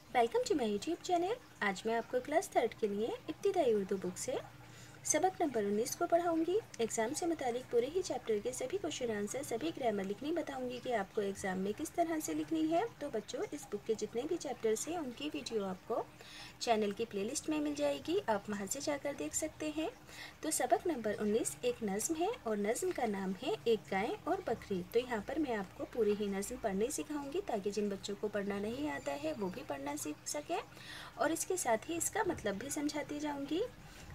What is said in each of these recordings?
Welcome to my YouTube channel. आज मैं आपको क्लास 3 के लिए इब्तिदाई उर्दू बुक से सबक नंबर 19 को पढ़ाऊंगी। एग्ज़ाम से मुतालिक पूरे ही चैप्टर के सभी क्वेश्चन आंसर, सभी ग्रामर लिखनी बताऊंगी कि आपको एग्ज़ाम में किस तरह से लिखनी है। तो बच्चों, इस बुक के जितने भी चैप्टर्स हैं उनकी वीडियो आपको चैनल की प्लेलिस्ट में मिल जाएगी, आप वहां से जाकर देख सकते हैं। तो सबक नंबर 19 एक नज़्म है और नज़्म का नाम है एक गाय और बकरी। तो यहाँ पर मैं आपको पूरी ही नज़्म पढ़नी सिखाऊंगी ताकि जिन बच्चों को पढ़ना नहीं आता है वो भी पढ़ना सीख सकें, और इसके साथ ही इसका मतलब भी समझाती जाऊंगी।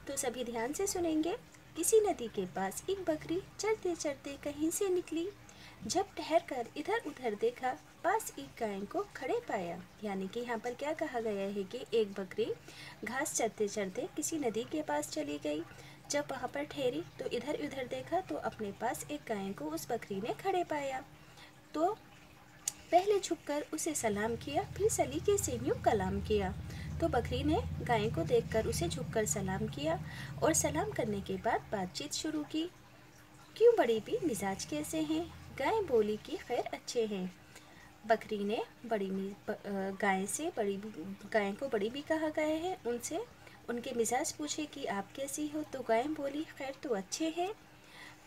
तो सभी ध्यान से सुनेंगे। किसी नदी के पास एक बकरी चरते चरते कहीं से निकली। जब ठहर कर इधर उधर देखा, पास एक गाय को खड़े पाया। यानी कि यहाँ पर क्या कहा गया है कि एक बकरी घास चरते चरते किसी नदी के पास चली गई। जब वहाँ पर ठहरी तो इधर उधर देखा तो अपने पास एक गाय को उस बकरी ने खड़े पाया। तो पहले झुककर उसे सलाम किया, फिर सलीके से यूं कलाम किया। तो बकरी ने गाय को देखकर उसे झुककर सलाम किया और सलाम करने के बाद बातचीत शुरू की। क्यों बड़ी भी, मिजाज कैसे हैं? गाय बोली कि खैर अच्छे हैं। बकरी ने गाय को बड़ी भी कहा गया है, उनसे उनके मिजाज पूछे कि आप कैसी हो। तो गाय बोली खैर तो अच्छे हैं।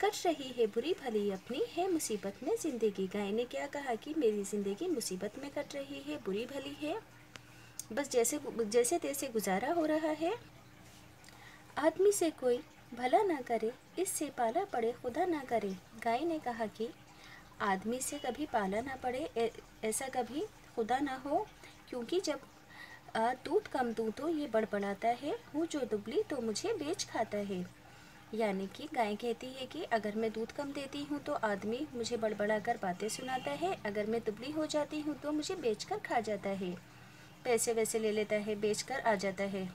कट रही है बुरी भली अपनी है मुसीबत में ज़िंदगी। गाय ने क्या कहा कि मेरी ज़िंदगी मुसीबत में कट रही है, बुरी भली है, बस जैसे तैसे गुजारा हो रहा है। आदमी से कोई भला ना करे, इससे पाला पड़े खुदा ना करे। गाय ने कहा कि आदमी से कभी पाला ना पड़े, ऐसा कभी खुदा ना हो, क्योंकि जब दूध कम दूँ तो ये बड़बड़ाता है, हूँ जो दुबली तो मुझे बेच खाता है। यानी कि गाय कहती है कि अगर मैं दूध कम देती हूँ तो आदमी मुझे बड़बड़ा कर बातें सुनाता है, अगर मैं दुबली हो जाती हूँ तो मुझे बेचकर खा जाता है, पैसे वैसे ले लेता है, बेचकर आ जाता है।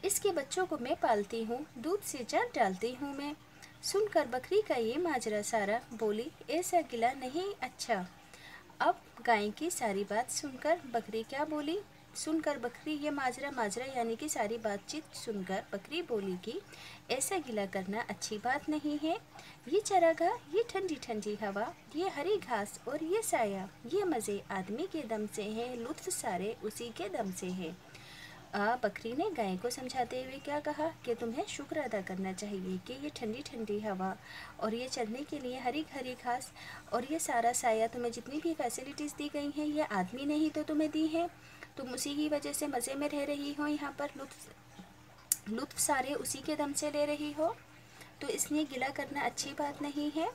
इसके बच्चों को मैं पालती हूँ, दूध से जान डालती हूँ मैं। सुनकर बकरी का ये माजरा सारा, बोली ऐसा गिला नहीं अच्छा। अब गाय की सारी बात सुनकर बकरी क्या बोली? सुनकर बकरी ये माजरा यानी कि सारी बातचीत सुनकर बकरी बोली कि ऐसा गिला करना अच्छी बात नहीं है। ये चरागाह, ये ठंडी ठंडी हवा, ये हरी घास और ये साया, ये मज़े आदमी के दम से हैं, लुत्फ सारे उसी के दम से है। बकरी ने गाय को समझाते हुए क्या कहा कि तुम्हें शुक्र अदा करना चाहिए कि ये ठंडी ठंडी हवा और ये चरने के लिए हरी हरी घास और ये सारा साया, तुम्हें जितनी भी फैसिलिटीज़ दी गई हैं ये आदमी ने ही तो तुम्हें दी हैं। तुम उसी की वजह से मज़े में रह रही हो, यहाँ पर लुत्फ सारे उसी के दम से ले रही हो, तो इसलिए गिला करना अच्छी बात नहीं है।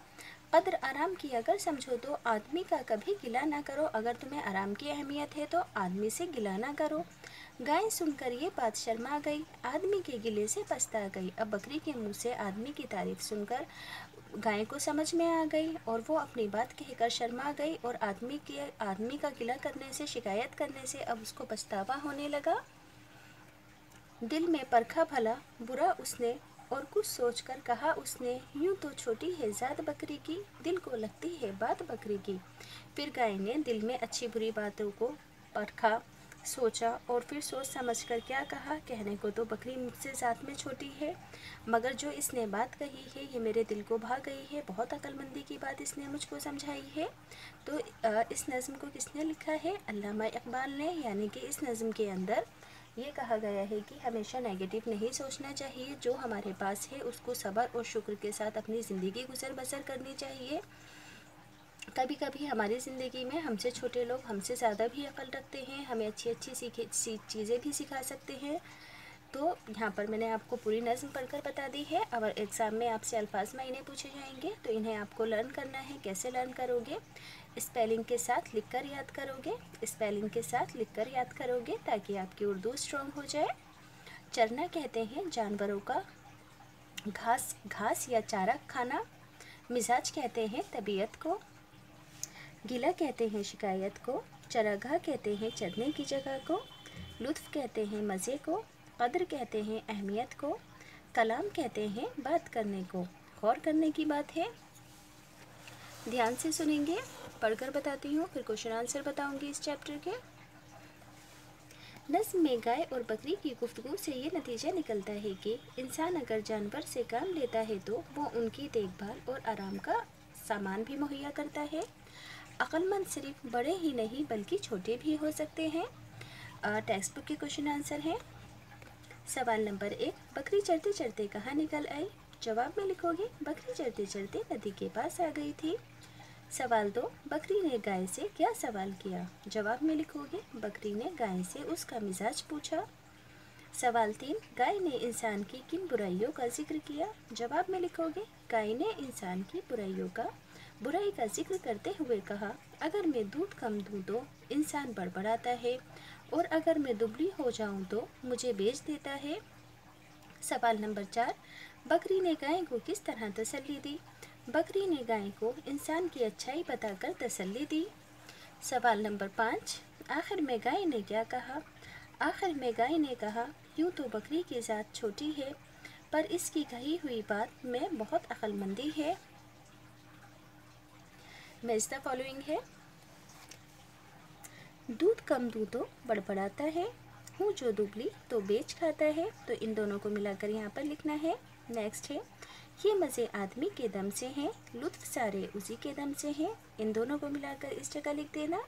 कद्र आराम की अगर समझो तो आदमी का कभी गिला ना करो, अगर तुम्हें आराम की अहमियत है तो आदमी से गिला ना करो। गाय सुनकर ये बात शर्मा गई, आदमी के गिले से पछता गई। अब बकरी के मुंह से आदमी की तारीफ सुनकर गाय को समझ में आ गई और वो अपनी बात कहकर शर्मा गई, और आदमी का गिला करने से, शिकायत करने से अब उसको पछतावा होने लगा। दिल में परखा भला बुरा उसने और कुछ सोचकर कहा उसने, यूं तो छोटी है जात बकरी की, दिल को लगती है बात बकरी की। फिर गाय ने दिल में अच्छी बुरी बातों को परखा, सोचा और फिर सोच समझकर क्या कहा। कहने को तो बकरी मुझसे जात में छोटी है, मगर जो इसने बात कही है ये मेरे दिल को भा गई है, बहुत अक्लमंदी की बात इसने मुझको समझाई है। तो इस नज़्म को किसने लिखा है? अल्लामा इकबाल ने। यानी कि इस नज़्म के अंदर ये कहा गया है कि हमेशा नेगेटिव नहीं सोचना चाहिए, जो हमारे पास है उसको सब्र और शुक्र के साथ अपनी ज़िंदगी गुजर बसर करनी चाहिए। कभी कभी हमारी ज़िंदगी में हमसे छोटे लोग हमसे ज़्यादा भी अक्ल रखते हैं, हमें अच्छी अच्छी चीज़ें भी सिखा सकते हैं। तो यहाँ पर मैंने आपको पूरी नज़्म पढ़कर बता दी है। अगर एग्ज़ाम में आपसे अल्फाज मायने पूछे जाएंगे तो इन्हें आपको लर्न करना है। कैसे लर्न करोगे? स्पेलिंग के साथ लिखकर याद करोगे, स्पेलिंग के साथ लिखकर याद करोगे ताकि आपकी उर्दू स्ट्रॉन्ग हो जाए। चरना कहते हैं जानवरों का घास या चारा खाना। मिजाज कहते हैं तबीयत को। गिला कहते हैं शिकायत को। चरागाह कहते हैं चरने की जगह को। लुत्फ़ कहते हैं मज़े को। कद्र कहते हैं अहमियत को। कलाम कहते हैं बात करने को। गौर करने की बात है। ध्यान से सुनेंगे, पढ़कर बताती हूँ, फिर क्वेश्चन आंसर बताऊंगी इस चैप्टर के। नज़्म में गाय और बकरी की गुफ्तगू से ये नतीजा निकलता है कि इंसान अगर जानवर से काम लेता है तो वो उनकी देखभाल और आराम का सामान भी मुहैया करता है। अक्लमंद सिर्फ बड़े ही नहीं बल्कि छोटे भी हो सकते हैं। टेक्स्ट बुक के क्वेश्चन आंसर हैं। सवाल नंबर 1, बकरी चढ़ते चढ़ते कहाँ निकल आई? जवाब में लिखोगे बकरी चढ़ते चढ़ते नदी के पास आ गई थी। सवाल 2, बकरी ने गाय से क्या सवाल किया? जवाब में लिखोगे बकरी ने गाय से उसका मिजाज पूछा। सवाल 3, गाय ने इंसान की किन बुराइयों का जिक्र किया? जवाब में लिखोगे गाय ने इंसान की बुराई का जिक्र करते हुए कहा, अगर मैं दूध कम दूं तो इंसान बड़बड़ाता है और अगर मैं दुबली हो जाऊं तो मुझे बेच देता है। सवाल नंबर 4, बकरी ने गाय को किस तरह तसल्ली दी? बकरी ने गाय को इंसान की अच्छाई बताकर तसल्ली दी। सवाल नंबर 5, आखिर में गाय ने क्या कहा? आखिर में गाय ने कहा, यूँ तो बकरी की ज़ात छोटी है, पर इसकी कही हुई बात में बहुत अक्लमंदी है। मैच द फॉलोइंग है। दूध कम दूं तो बड़बड़ाता है, हूँ जो दुबली तो बेच खाता है। तो इन दोनों को मिलाकर यहाँ पर लिखना है। नेक्स्ट है, ये मज़े आदमी के दम से हैं, लुत्फ सारे उसी के दम से हैं। इन दोनों को मिलाकर इस जगह लिख देना।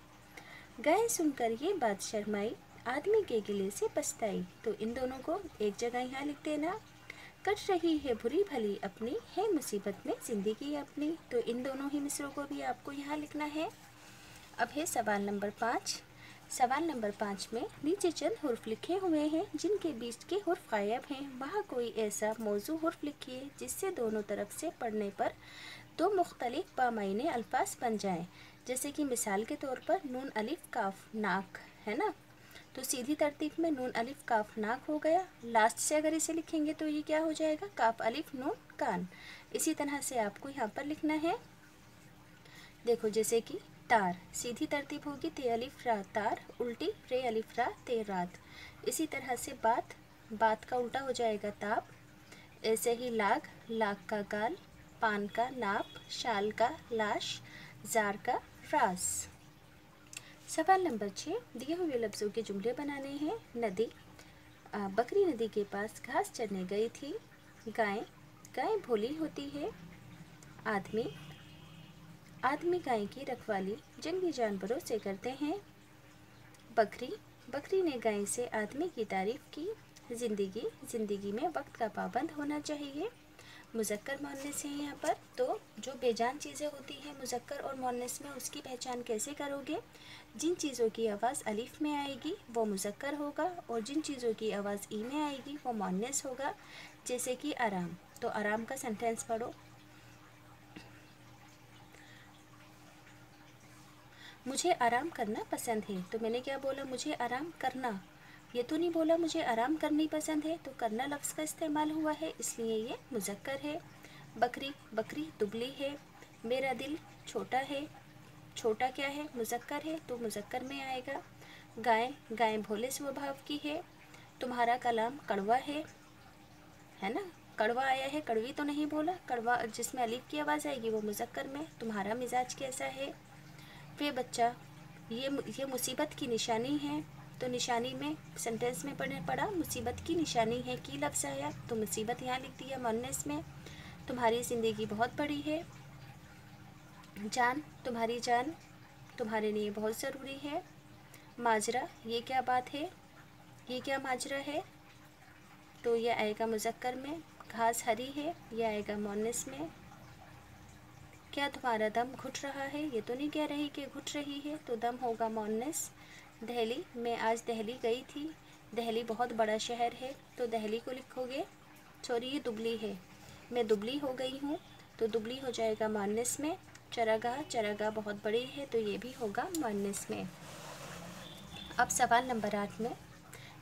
गाय सुनकर ये बात शर्माई, आदमी के गिले से पछताई। तो इन दोनों को एक जगह यहाँ लिख देना। कट रही है बुरी भली अपनी, है मुसीबत में ज़िंदगी अपनी। तो इन दोनों ही मिसरों को भी आपको यहाँ लिखना है। अब है सवाल नंबर 5। सवाल नंबर 5 में नीचे चंद हुर्फ लिखे हुए हैं जिनके बीच के हुर्फ गायब हैं। वहाँ कोई ऐसा मौजू हुर्फ लिखिए जिससे दोनों तरफ से पढ़ने पर दो मुख्तलिफ बामायने अल्फाज बन जाएं। जैसे कि मिसाल के तौर पर नून अलिफ काफ नाक है ना, तो सीधी तरतीब में नून अलिफ काफ नाक हो गया। लास्ट से अगर इसे लिखेंगे तो ये क्या हो जाएगा? काफ अलिफ नून कान। इसी तरह से आपको यहाँ पर लिखना है। देखो जैसे कि तार, सीधी तरतीब होगी ते अलिफ रा तार, उल्टी रे अलिफ रा ते रात। इसी तरह से बात का उल्टा हो जाएगा ताप। ऐसे ही लाग का गाल, पान का नाप, शाल का लाश, जार का रास। सवाल नंबर 6, दिए हुए लफ्ज़ों के जुमले बनाने हैं। बकरी नदी के पास घास चरने गई थी। गाय भोली होती है। आदमी गाय की रखवाली जंगली जानवरों से करते हैं। बकरी ने गाय से आदमी की तारीफ की। जिंदगी में वक्त का पाबंद होना चाहिए। मुज़क्कर मुअन्नस है यहाँ पर। तो जो बेजान चीज़ें होती हैं मुज़क्कर और मुअन्नस में, उसकी पहचान कैसे करोगे? जिन चीज़ों की आवाज़ अलिफ में आएगी वो मुज़क्कर होगा और जिन चीज़ों की आवाज़ ई में आएगी वो मुअन्नस होगा। जैसे कि आराम, तो आराम का सेंटेंस पढ़ो। मुझे आराम करना पसंद है। तो मैंने क्या बोला? मुझे आराम करना, ये तो नहीं बोला मुझे आराम करनी पसंद है। तो करना लफ्ज़ का इस्तेमाल हुआ है, इसलिए ये मुज़क्कर है। बकरी दुबली है। मेरा दिल छोटा है। छोटा क्या है? मुज़क्कर है, तो मुज़क्कर में आएगा। गाय भोले स्वभाव की है। तुम्हारा कलाम कड़वा है ना, कड़वा आया है, कड़वी तो नहीं बोला। कड़वा जिसमें अलीफ की आवाज़ आएगी वो मुज़क्कर में। तुम्हारा मिजाज कैसा है? वे बच्चा, ये मुसीबत की निशानी है। तो निशानी में सेंटेंस में पढ़ा मुसीबत की निशानी है की लफ्ज़ आया, तो मुसीबत यहाँ लिख दिया मुअन्नस में। तुम्हारी ज़िंदगी बहुत बड़ी है। तुम्हारी जान तुम्हारे लिए बहुत ज़रूरी है। माजरा, ये क्या बात है? ये क्या माजरा है? तो ये आएगा मुज़क्कर में। घास हरी है, ये आएगा मुअन्नस में। क्या तुम्हारा दम घुट रहा है? ये तो नहीं कह रही कि घुट रही है, तो दम होगा मुअन्नस। दिल्ली, मैं आज दिल्ली गई थी। दिल्ली बहुत बड़ा शहर है, तो दिल्ली को लिखोगे। सॉरी, ये दुबली है, मैं दुबली हो गई हूँ, तो दुबली हो जाएगा मुअन्नस में। चरागाह बहुत बड़ी है, तो ये भी होगा मुअन्नस में। अब सवाल नंबर 8 में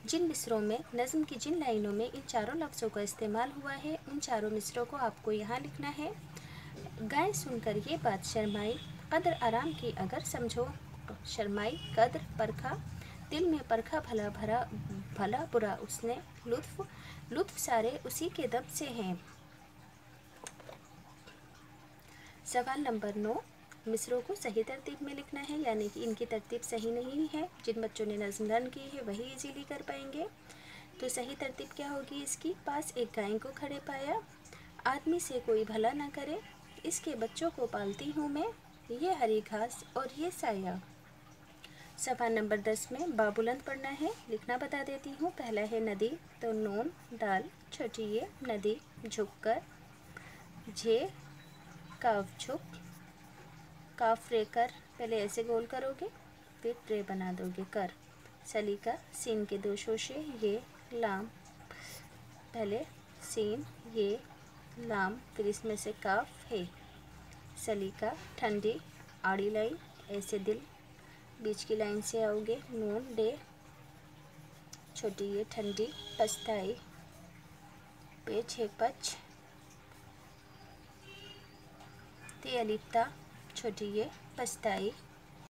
जिन मिसरों में नज़्म की जिन लाइनों में इन चारों लफ्ज़ों का इस्तेमाल हुआ है उन चारों मिसरों को आपको यहाँ लिखना है। गाय सुनकर ये बात शर्माई, कद्र आराम की अगर समझो। शर्माई, कद्र, परखा, दिल में परखा भला बुरा उसने, लुत्फ सारे उसी के दम से हैं। सवाल नंबर 9, मिसरों को सही तरतीब में लिखना है, यानी कि इनकी तरतीब सही नहीं है। जिन बच्चों ने नज़्म लर्न की है वही इजीली कर पाएंगे। तो सही तरतीब क्या होगी इसकी? पास एक गाय को खड़े पाया, आदमी से कोई भला ना करे, इसके बच्चों को पालती हूँ मैं, ये हरी घास और ये साया। सफ़ा नंबर 10 में बा बुलंद पढ़ना है। लिखना बता देती हूँ। पहला है नदी, तो नून दाल छोटी ये नदी, झुककर झे काफ झुक, काफ रे कर, पहले ऐसे गोल करोगे फिर रे बना दोगे कर। सलीका सीन के दो शोशे ये लाम, पहले सीन ये लाम फिर इसमें से काफ है। सलीका ठंडी आड़ी लाइन ऐसे दिल, बीच की लाइन से आओगे नून डे छोटी ये ठंडी, पछताई पेच है पच, ते अलिफ्ता छोटी ये पछताई,